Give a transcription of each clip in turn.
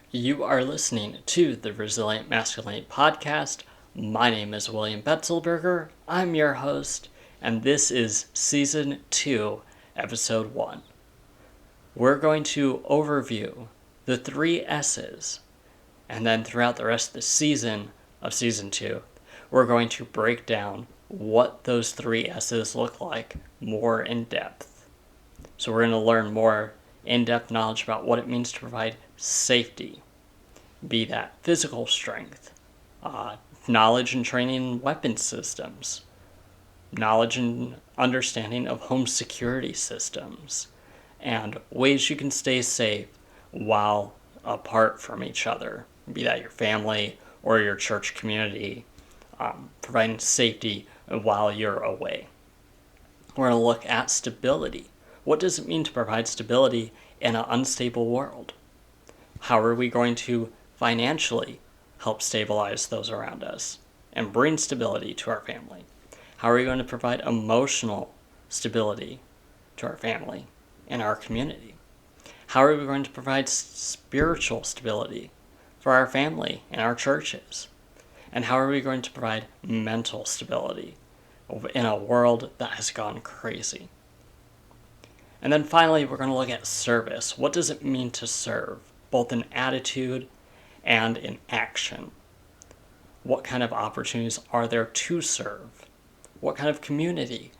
You are listening to the Resilient Masculinity podcast. My name is William Betzelberger. I'm your host, and this is Season 2, Episode 1. We're going to overview the 3 S's, and then throughout the rest of the season of Season 2, we're going to break down what those 3 S's look like more in depth. So we're going to learn more in-depth knowledge about what it means to provide safety, be that physical strength, knowledge and training in weapon systems, knowledge and understanding of home security systems, and ways you can stay safe while apart from each other, be that your family or your church community, providing safety while you're away. We're going to look at stability. What does it mean to provide stability in an unstable world? How are we going to financially help stabilize those around us and bring stability to our family? How are we going to provide emotional stability to our family and our community? How are we going to provide spiritual stability for our family and our churches? And how are we going to provide mental stability in a world that has gone crazy? And then finally, we're going to look at service. What does it mean to serve, both in attitude and in action? What kind of opportunities are there to serve? What kind of community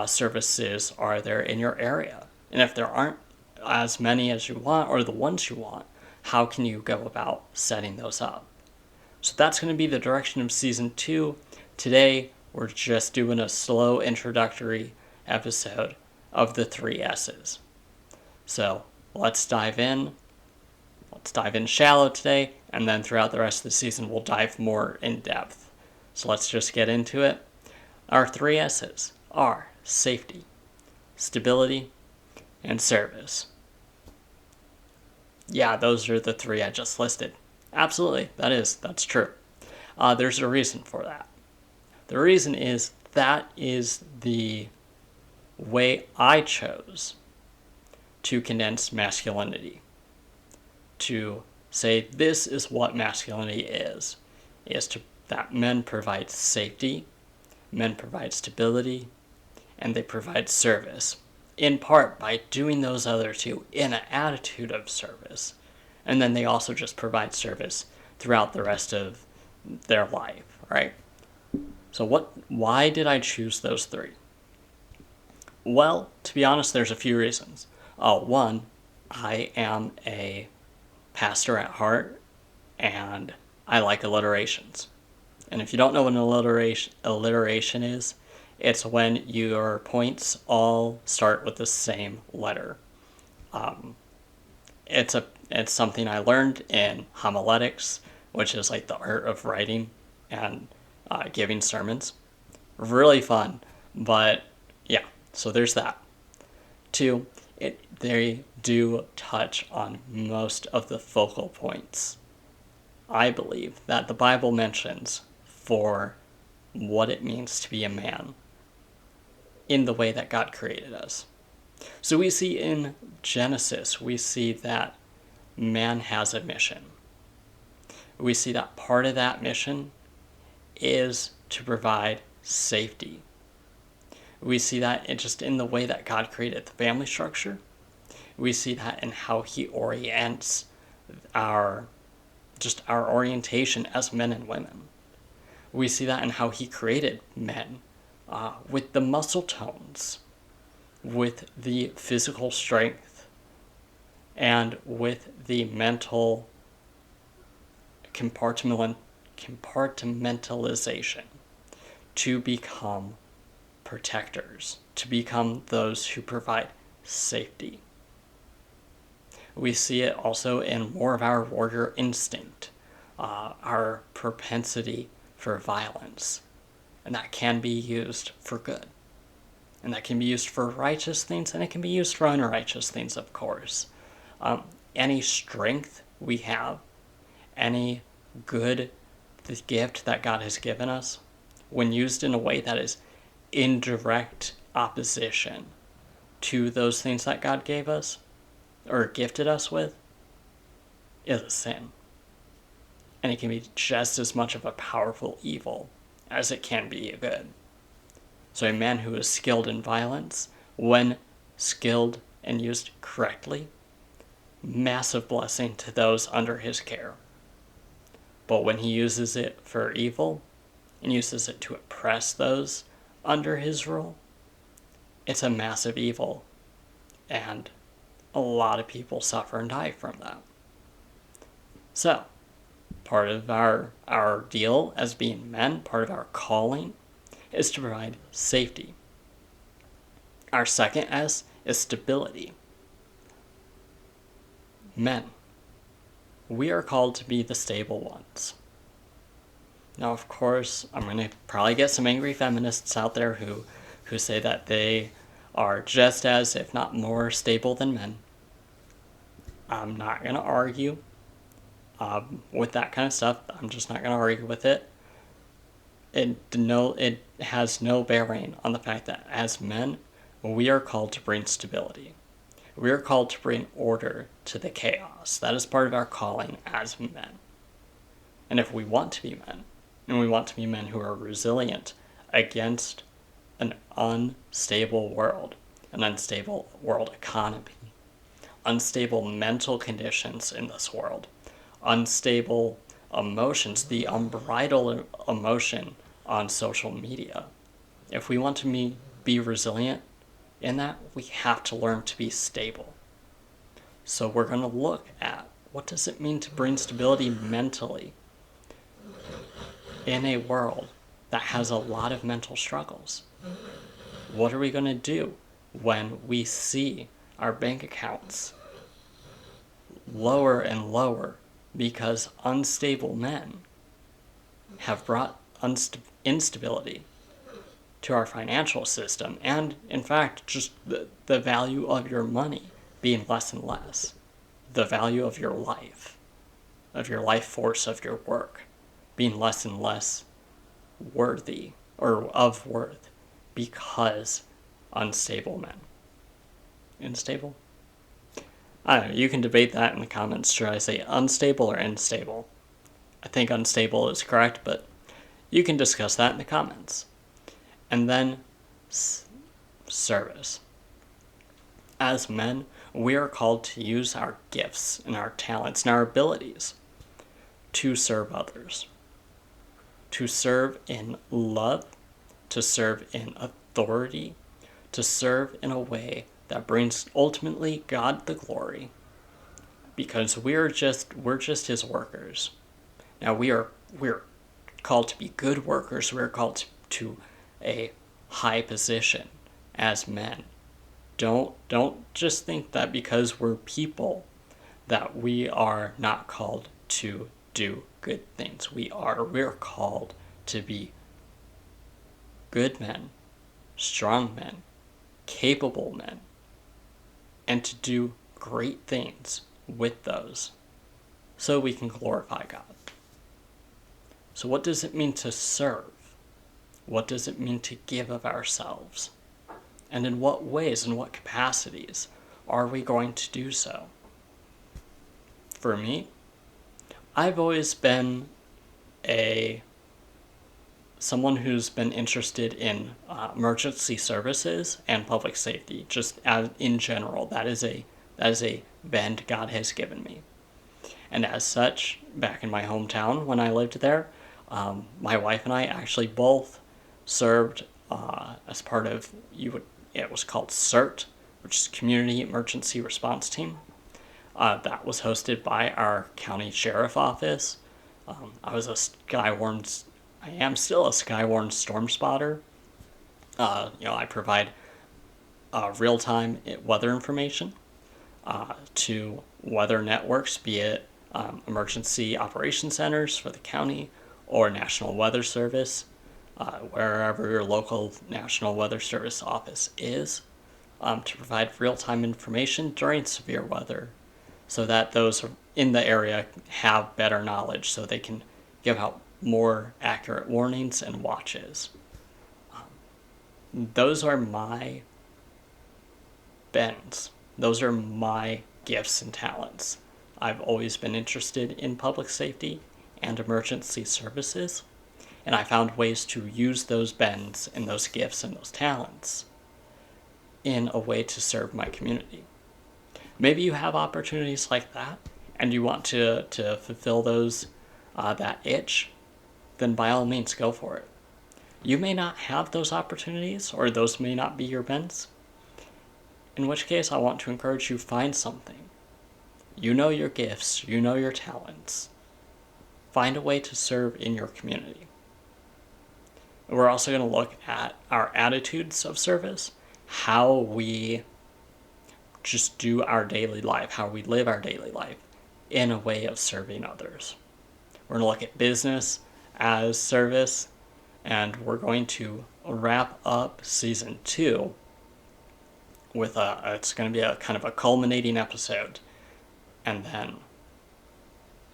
services are there in your area? And if there aren't as many as you want, or the ones you want, how can you go about setting those up? So that's going to be the direction of Season 2. Today, we're just doing a slow introductory episode of the 3 S's. So let's dive in. Let's dive in shallow today, and then throughout the rest of the season, we'll dive more in depth. So let's just get into it. Our 3 S's are safety, stability, and service. Yeah, those are the 3 I just listed. Absolutely, that's true. There's a reason for that. The reason is that is the way I chose to condense masculinity. To say this is what masculinity is that men provide safety, men provide stability, and they provide service, in part by doing those other 2 in an attitude of service. And then they also just provide service throughout the rest of their life, right? So why did I choose those 3? Well, to be honest, there's a few reasons. One, I am a pastor at heart, and I like alliterations. And if you don't know what an alliteration is, it's when your points all start with the same letter. It's something I learned in homiletics, which is like the art of writing and giving sermons. Really fun, but yeah, so there's that. 2, they do touch on most of the focal points, I believe, that the Bible mentions for what it means to be a man in the way that God created us. So we see in Genesis, we see that man has a mission. We see that part of that mission is to provide safety. We see that just in the way that God created the family structure. We see that in how he orients our orientation as men and women. We see that in how he created men with the muscle tones, with the physical strength, and with the mental compartmentalization to become protectors, to become those who provide safety. We see it also in more of our warrior instinct, our propensity for violence, and that can be used for good. And that can be used for righteous things, and it can be used for unrighteous things, of course. Any strength we have, any good gift that God has given us, when used in a way that is in direct opposition to those things that God gave us, or gifted us with, is a sin. And it can be just as much of a powerful evil as it can be a good. So a man who is skilled in violence, when skilled and used correctly, massive blessing to those under his care. But when he uses it for evil and uses it to oppress those under his rule, it's a massive evil, and a lot of people suffer and die from that. So, part of our deal as being men, part of our calling, is to provide safety. Our second S is stability. Men, we are called to be the stable ones. Now, of course, I'm going to probably get some angry feminists out there who say that they are just as, if not more, stable than men. I'm not going to argue with that kind of stuff. I'm just not going to argue with it. It has no bearing on the fact that as men, we are called to bring stability. We are called to bring order to the chaos. That is part of our calling as men. And if we want to be men, and we want to be men who are resilient against an unstable world, an unstable world economy, unstable mental conditions in this world, unstable emotions, the unbridled emotion on social media. If we want to be resilient in that, we have to learn to be stable. So we're going to look at what does it mean to bring stability mentally in a world that has a lot of mental struggles. What are we going to do when we see our bank accounts lower and lower because unstable men have brought instability to our financial system, and in fact just the value of your money being less and less, the value of your life force, of your work being less and less worthy or of worth because unstable men. Unstable? I don't know, you can debate that in the comments. Should I say unstable or unstable? I think unstable is correct, but you can discuss that in the comments. And then service. As men, we are called to use our gifts and our talents and our abilities to serve others. To serve in love, to serve in authority, to serve in a way that brings ultimately God the glory, because we're just his workers. Now we're called to be good workers. We're called to a high position as men. Don't just think that because we're people that we are not called to do good things. We're called to be good men, strong men, capable men, and to do great things with those so we can glorify God. So what does it mean to serve? What does it mean to give of ourselves? And in what ways and what capacities are we going to do so? For me, I've always been someone who's been interested in emergency services and public safety, just in general. That is a bend God has given me. And as such, back in my hometown when I lived there, my wife and I actually both served as part of, it was called CERT, which is Community Emergency Response Team. That was hosted by our county sheriff office. I am still a Skywarn storm spotter. I provide real-time weather information to weather networks, be it emergency operation centers for the county or National Weather Service, wherever your local National Weather Service office is, to provide real-time information during severe weather so that those in the area have better knowledge so they can give out more accurate warnings and watches. Those are my bends. Those are my gifts and talents I've always been interested in public safety and emergency services, and I found ways to use those bends and those gifts and those talents in a way to serve my community. Maybe you have opportunities like that, and you want to fulfill those, that itch, then by all means go for it. You may not have those opportunities, or those may not be your bents, in which case I want to encourage you, find something. You know your gifts, you know your talents. Find a way to serve in your community. We're also going to look at our attitudes of service, how we just do our daily life, how we live our daily life in a way of serving others. We're going to look at business as service, and we're going to wrap up season 2 with it's going to be a kind of a culminating episode, and then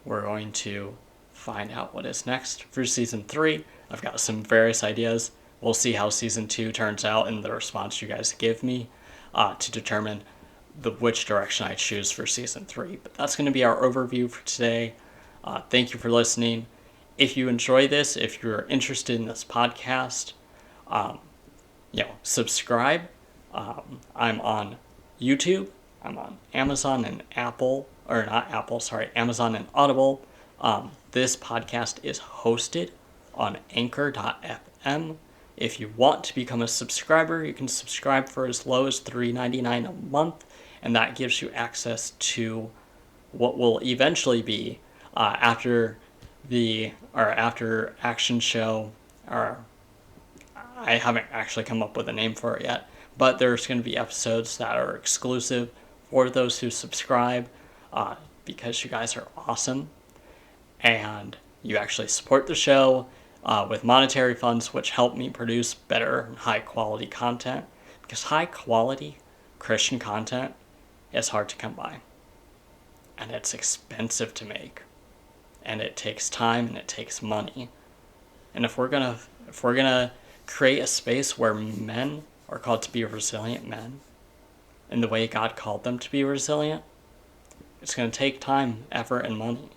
we're going to find out what is next for season 3. I've got some various ideas. We'll see how season 2 turns out and the response you guys give me to determine which direction I choose for season 3. But that's going to be our overview for today. Thank you for listening. If you enjoy this, if you're interested in this podcast, subscribe. I'm on YouTube. I'm on Amazon and Amazon and Audible. This podcast is hosted on Anchor.fm. If you want to become a subscriber, you can subscribe for as low as $3.99 a month, and that gives you access to what will eventually be after action show, or I haven't actually come up with a name for it yet, but there's going to be episodes that are exclusive for those who subscribe, because you guys are awesome, and you actually support the show with monetary funds, which help me produce better, high-quality content, because high-quality Christian content is hard to come by, and it's expensive to make, and it takes time, and it takes money. And if we're gonna create a space where men are called to be resilient men in the way God called them to be resilient, it's going to take time, effort, and money.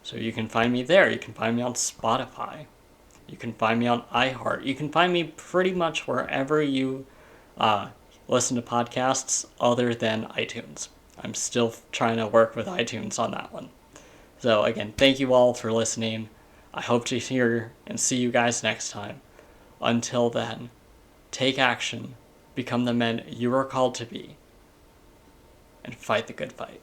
So you can find me there. You can find me on Spotify. You can find me on iHeart. You can find me pretty much wherever you listen to podcasts other than iTunes. I'm still trying to work with iTunes on that one. So again, thank you all for listening. I hope to hear and see you guys next time. Until then, take action, become the men you are called to be, and fight the good fight.